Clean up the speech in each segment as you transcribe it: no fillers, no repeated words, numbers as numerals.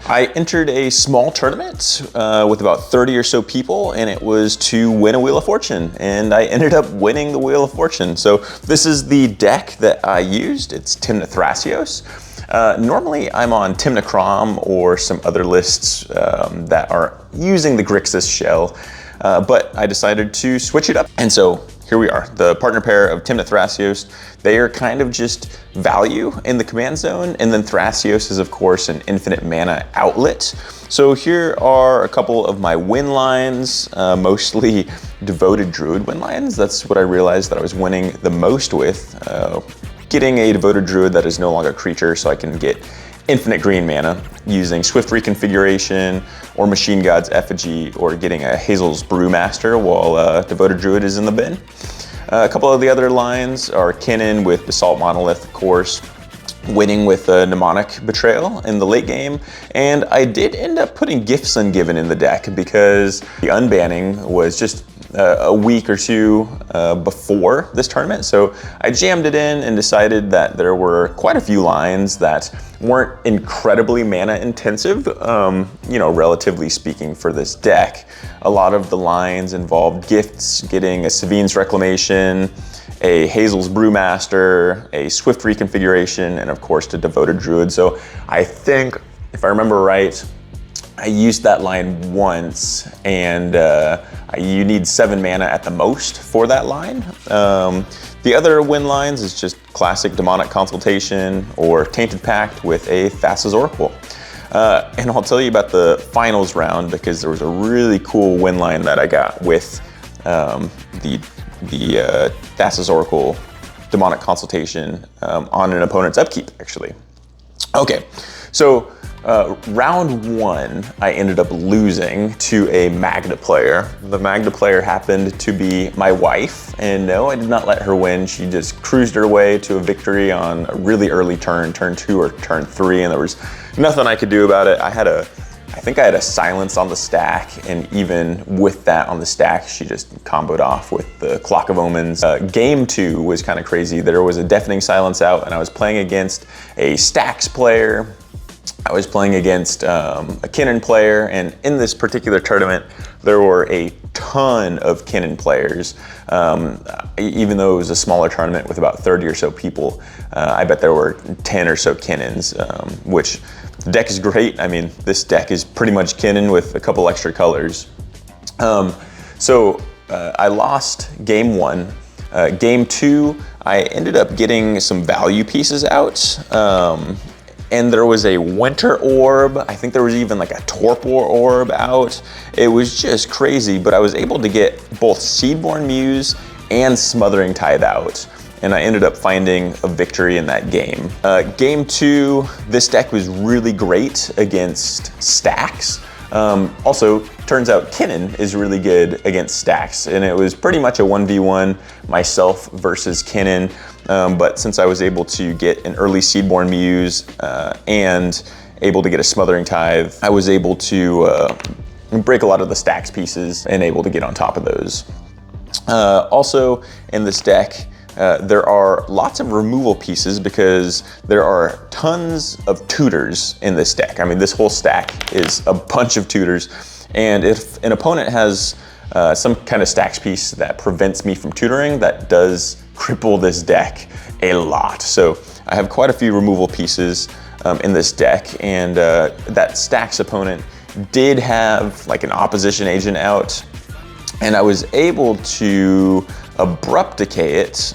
I entered a small tournament with about 30 or so people, and it was to win a Wheel of Fortune, and I ended up winning the Wheel of Fortune. So this is the deck that I used. It's Tymna Thrasios. Normally I'm on Tymna Crom or some other lists that are using the Grixis shell, but I decided to switch it up. And so here we are, the partner pair of Tymna Thrasios. They are kind of just value in the command zone, and then Thrasios is of course an infinite mana outlet. So here are a couple of my win lines, mostly Devoted Druid win lines. That's what I realized that I was winning the most with. Getting a Devoted Druid that is no longer a creature so I can get infinite green mana using Swift Reconfiguration or Machine God's Effigy, or getting a Hazel's Brewmaster while Devoted Druid is in the bin. A couple of the other lines are Kinnan with Basalt Monolith, of course, winning with a Mnemonic Betrayal in the late game, and I did end up putting Gifts Ungiven in the deck because the unbanning was just a week or two before this tournament. So I jammed it in and decided that there were quite a few lines that weren't incredibly mana intensive, you know, relatively speaking for this deck. A lot of the lines involved gifts, getting a Savine's Reclamation, a Hazel's Brewmaster, a Swift Reconfiguration, and of course the Devoted Druid. So I think, if I remember right, I used that line once, and you need 7 mana at the most for that line. The other win lines is just classic Demonic Consultation or Tainted Pact with a Thassa's Oracle. And I'll tell you about the finals round because there was a really cool win line that I got with the Thassa's Oracle Demonic Consultation on an opponent's upkeep, actually. Okay, so round 1, I ended up losing to a Magda player. The Magda player happened to be my wife, and no, I did not let her win. She just cruised her way to a victory on a really early turn 2 or turn 3, and there was nothing I could do about it. I think I had a silence on the stack, and even with that on the stack, she just comboed off with the Clock of Omens. Game 2 was kind of crazy. There was a Deafening Silence out, and I was playing against a Stacks player. I was playing against a Kinnan player, and in this particular tournament, there were a ton of Kinnan players. Even though it was a smaller tournament with about 30 or so people, I bet there were 10 or so Kinnans, which the deck is great. I mean, this deck is pretty much Kinnan with a couple extra colors. So I lost game 1. Game 2, I ended up getting some value pieces out. And there was a Winter Orb. I think there was even like a Torpor Orb out. It was just crazy, but I was able to get both Seedborn Muse and Smothering Tithe out, and I ended up finding a victory in that game. Game 2, this deck was really great against Stacks. Also, turns out Kinnan is really good against Stacks, and it was pretty much a 1v1 myself versus Kinnan. But since I was able to get an early Seedborn Muse and able to get a Smothering Tithe, I was able to break a lot of the Stacks pieces and able to get on top of those. Also in this deck, there are lots of removal pieces because there are tons of tutors in this deck. I mean, this whole stack is a bunch of tutors, and if an opponent has some kind of Stacks piece that prevents me from tutoring, that does cripple this deck a lot. So I have quite a few removal pieces in this deck, and that Stacks opponent did have like an opposition agent out, and I was able to Abrupt Decay it,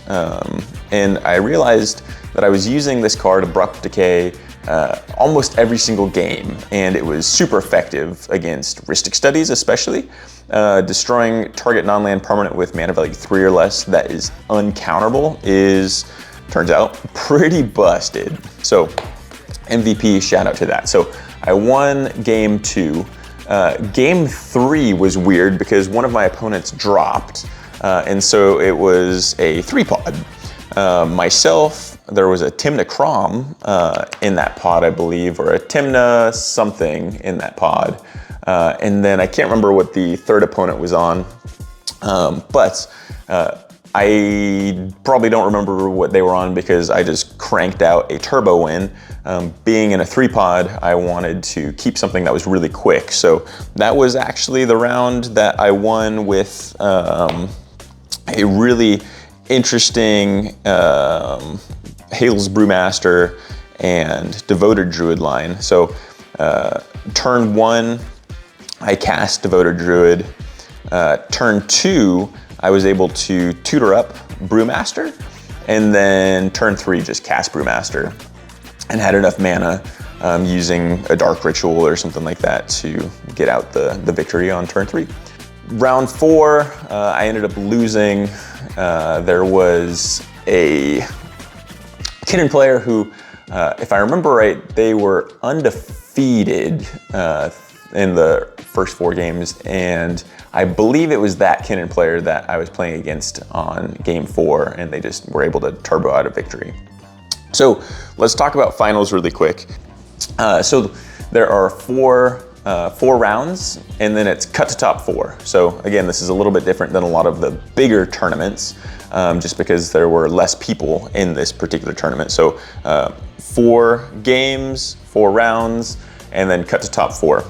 and I realized that I was using this card, Abrupt Decay, almost every single game, and it was super effective against Rhystic Studies especially. Destroying target non-land permanent with mana value 3 or less that is uncounterable is, turns out, pretty busted. So MVP, shout out to that. So I won game 2. Game 3 was weird because one of my opponents dropped, and so it was a 3-pod. Myself, there was a Tymna Crom in that pod, I believe, or a Tymna something in that pod. And then I can't remember what the third opponent was on, but I probably don't remember what they were on because I just cranked out a turbo win. Being in a 3-pod, I wanted to keep something that was really quick. So that was actually the round that I won with a really interesting Hales Brewmaster and Devoted Druid line. So turn 1, I cast Devoted Druid. Turn 2, I was able to tutor up Brewmaster, and then turn 3 just cast Brewmaster and had enough mana using a Dark Ritual or something like that to get out the victory on turn 3. Round 4, I ended up losing. There was a Kinnan player who, if I remember right, they were undefeated in the first 4 games, and I believe it was that Kinnan player that I was playing against on game 4, and they just were able to turbo out a victory. So let's talk about finals really quick. So there are four rounds, and then it's cut to top 4. So again, this is a little bit different than a lot of the bigger tournaments, just because there were less people in this particular tournament. So 4 games, 4 rounds, and then cut to top 4.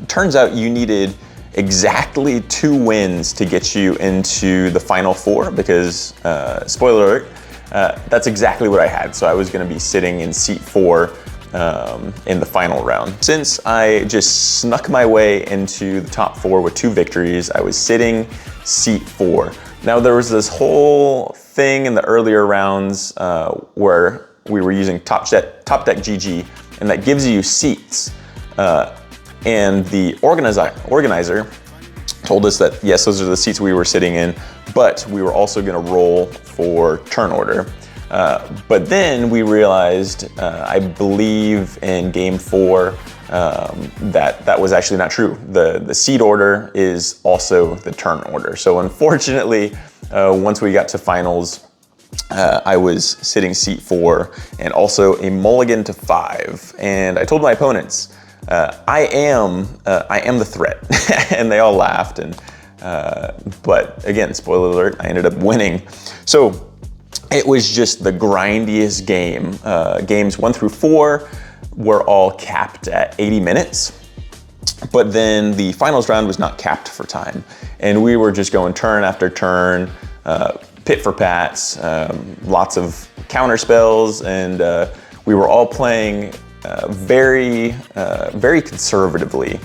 Turns out you needed exactly 2 wins to get you into the final 4 because, spoiler alert, that's exactly what I had. So I was gonna be sitting in seat 4 in the final round. Since I just snuck my way into the top 4 with 2 victories, I was sitting seat 4. Now there was this whole thing in the earlier rounds where we were using Top Deck GG, and that gives you seats. And the organizer told us that yes, those are the seats we were sitting in, but we were also gonna roll for turn order. But then we realized, I believe in game 4, that was actually not true. The seed order is also the turn order. So unfortunately, once we got to finals, I was sitting seat 4 and also a mulligan to 5. And I told my opponents, I am the threat. And they all laughed. And but again, spoiler alert, I ended up winning. So it was just the grindiest game. Games 1 through 4 were all capped at 80 minutes. But then the finals round was not capped for time. And we were just going turn after turn, pit for pats, lots of counter spells, and we were all playing very conservatively.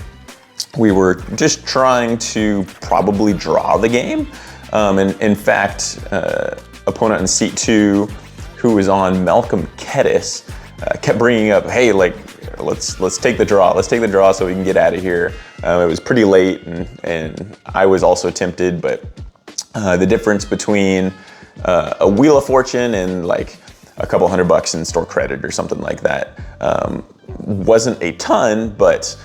We were just trying to probably draw the game. And in fact, opponent in seat 2, who was on Malcolm Kedis, kept bringing up, hey, like, let's take the draw. Let's take the draw so we can get out of here. It was pretty late, and I was also tempted, but the difference between a Wheel of Fortune and like a couple $100 in store credit or something like that wasn't a ton, but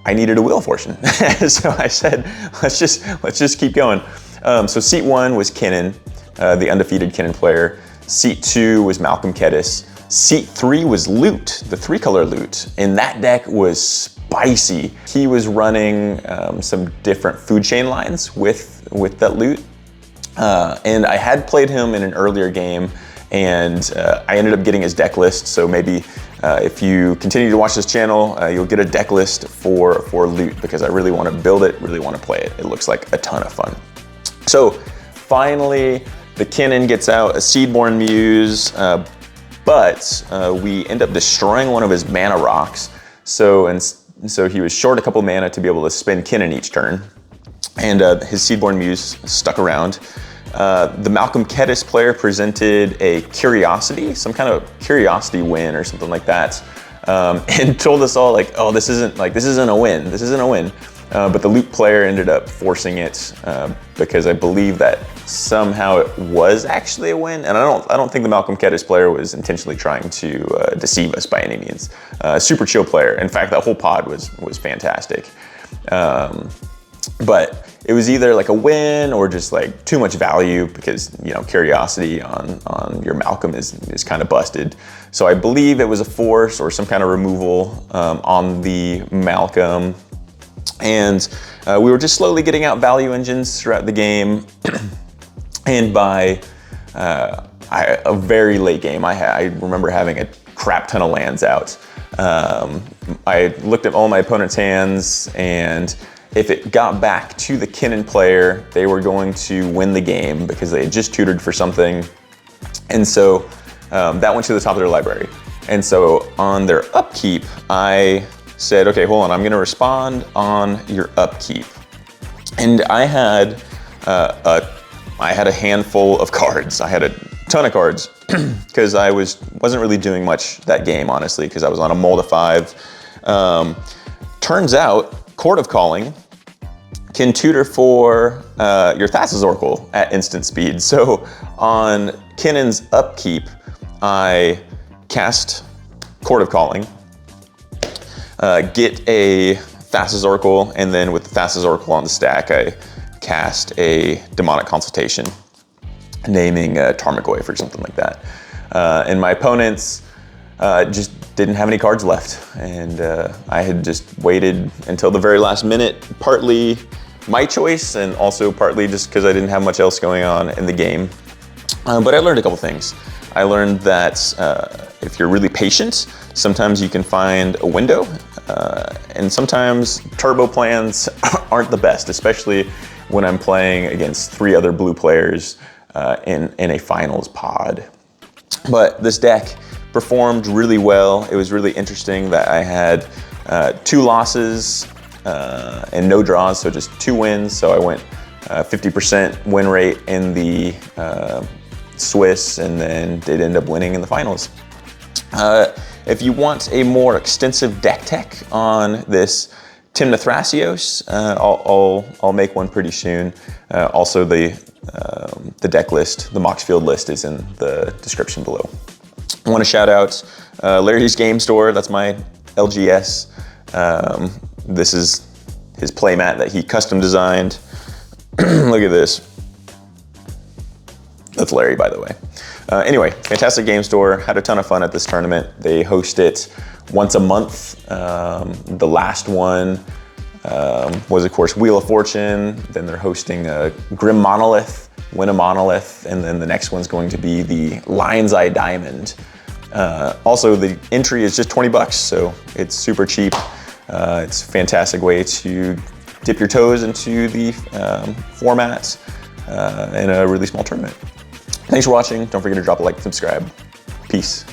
I needed a Wheel of Fortune. So I said, let's just keep going. So seat 1 was Kinnan, the undefeated Kinnan player. Seat 2 was Malcolm Kedis. Seat 3 was Loot, the 3-color Loot, and that deck was spicy. He was running some different food chain lines with that Loot, and I had played him in an earlier game, and I ended up getting his deck list. So maybe if you continue to watch this channel, you'll get a deck list for Loot, because I really want to build it, really want to play it. It looks like a ton of fun. So finally, the Kinnan gets out a Seedborn Muse, but we end up destroying one of his mana rocks. So he was short a couple mana to be able to spend Kinnan each turn, and his Seedborn Muse stuck around. The Malcolm Kedis player presented a Curiosity, some kind of Curiosity win or something like that, and told us all like, oh, this isn't a win. This isn't a win. But the Loot player ended up forcing it because I believe that somehow it was actually a win, and I don't think the Malcolm Kedis player was intentionally trying to deceive us by any means. Super chill player. In fact, that whole pod was fantastic. But it was either like a win or just like too much value, because Curiosity on your Malcolm is kind of busted. So I believe it was a force or some kind of removal on the Malcolm. And we were just slowly getting out value engines throughout the game. And by a very late game, I remember having a crap ton of lands out. I looked at all my opponent's hands, and if it got back to the Kinnan player, they were going to win the game because they had just tutored for something. And so that went to the top of their library. And so on their upkeep, I said, okay, hold on, I'm gonna respond on your upkeep. And I had a handful of cards. I had a ton of cards because I wasn't really doing much that game, honestly, because I was on a mold of 5. Turns out, Court of Calling can tutor for your Thrasios Oracle at instant speed. So on Kinnan's upkeep, I cast Court of Calling, get a Thrasios Oracle, and then with the Thrasios Oracle on the stack, I cast a Demonic Consultation, naming Tarmogoyf or something like that. And my opponents just didn't have any cards left, and I had just waited until the very last minute, partly my choice and also partly just because I didn't have much else going on in the game. But I learned a couple things. I learned that if you're really patient, sometimes you can find a window, and sometimes turbo plans aren't the best, especially when I'm playing against 3 other blue players in a finals pod. But this deck performed really well. It was really interesting that I had 2 losses and no draws, so just 2 wins. So I went 50% win rate in the Swiss, and then did end up winning in the finals. If you want a more extensive deck tech on this Tymna Thrasios, I'll make one pretty soon. Also, the deck list, the Moxfield list, is in the description below. I want to shout out Larry's Game Store. That's my LGS. This is his playmat that he custom designed. Look at this. That's Larry, by the way. Anyway, fantastic game store. Had a ton of fun at this tournament. They host it once a month. The last one was, of course, Wheel of Fortune. Then they're hosting a Grim Monolith, Win a Monolith, and then the next one's going to be the Lion's Eye Diamond. Also, the entry is just 20 bucks, so it's super cheap. It's a fantastic way to dip your toes into the format in a really small tournament. Thanks for watching. Don't forget to drop a like and subscribe. Peace.